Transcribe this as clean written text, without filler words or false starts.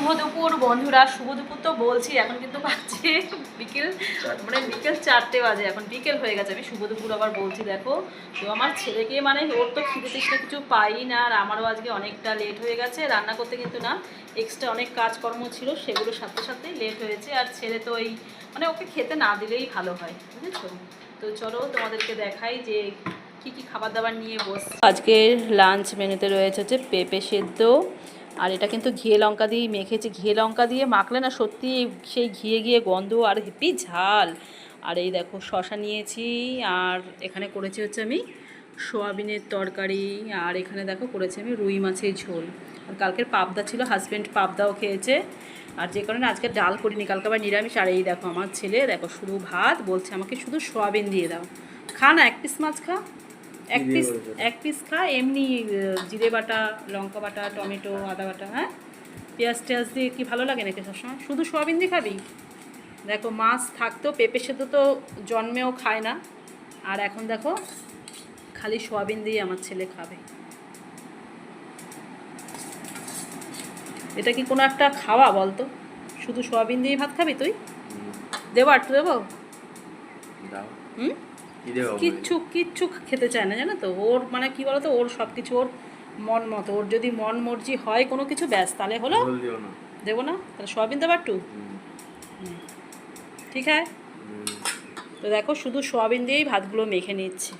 শুভ দুপুর বন্ধুরা, শুভ দুপুর তো বলছি, এখন কিন্তু বাজছে বিকেল, মানে বিকেল 4টে বাজে, এখন বিকেল হয়ে গেছে, আমি শুভ দুপুর আবার বলছি। দেখো তো আমার ছেলেকে, মানে ওর তো খিদে টিসতে কিছু পাই না, আর আমারও আজকে অনেকটা লেট হয়ে গেছে রান্না করতে, কিন্তু না এক্সট্রা অনেক কাজকর্ম ছিল, সেগুলোর সাথে সাথে লেট হয়েছে। আর ছেলে তো এই মানে ওকে খেতে না দিলেই ভালো হয়, বুঝেছো? তো চলো তোমাদেরকে দেখাই যে কি কি খাবার দাবার নিয়ে বস। আজকের লাঞ্চ মেনুতে রয়েছে হচ্ছে পেঁপে সেদ্ধ, আর এটা কিন্তু ঘিয়ে লঙ্কা দিয়েই মেখেছি। ঘিয়ে লঙ্কা দিয়ে মাখলে না সত্যি সেই ঘিয়ে ঘিয়ে গন্ধ, আর হেপি ঝাল। আর এই দেখো শশা নিয়েছি, আর এখানে করেছি হচ্ছে আমি সোয়াবিনের তরকারি, আর এখানে দেখো করেছি আমি রুই মাছের ঝোল। আর কালকের পাবদা ছিল, হাজব্যান্ড পাবদাও খেয়েছে, আর যে কারণে আজকে ডাল করিনি, কালকে আবার নিরামিষ। আর এই দেখো আমার ছেলে দেখো শুধু ভাত বলছে আমাকে শুধু সোয়াবিন দিয়ে দাও। খা না, এক পিস মাছ খা, এক পিস খা, এমনি জিরে বাটা, লঙ্কা বাটা, টমেটো, আদা বাটা, হ্যাঁ পেঁয়াজ টেয়াজ দিয়ে কি ভালো লাগে নাকি সবসময়? শুধু সোয়াবিন দিয়ে খাবি? দেখো মাছ থাকতেও পেঁপে সেদ্ধ তো জন্মেও খায় না, আর এখন দেখো খালি সোয়াবিন দিয়ে আমার ছেলে খাবে। এটা কি কোনো একটা খাওয়া বলতো? শুধু সোয়াবিন দিয়ে ভাত খাবি তুই? দেবো আর একটু দেবো? হুম, কিচ্ছু কিচ্ছু খেতে চায় না, জানো তো? ওর মানে কি বলতো, ওর সব কিছু ওর মন মতো, ওর যদি মন মর্জি হয় কোনো কিছু, ব্যাস তাহলে হলো। দেবো না? তাহলে সোয়াবিন দেবো একটু। ঠিক আছে, তো দেখো শুধু সোয়াবিন দিয়েই ভাতগুলো মেখে নিচ্ছি।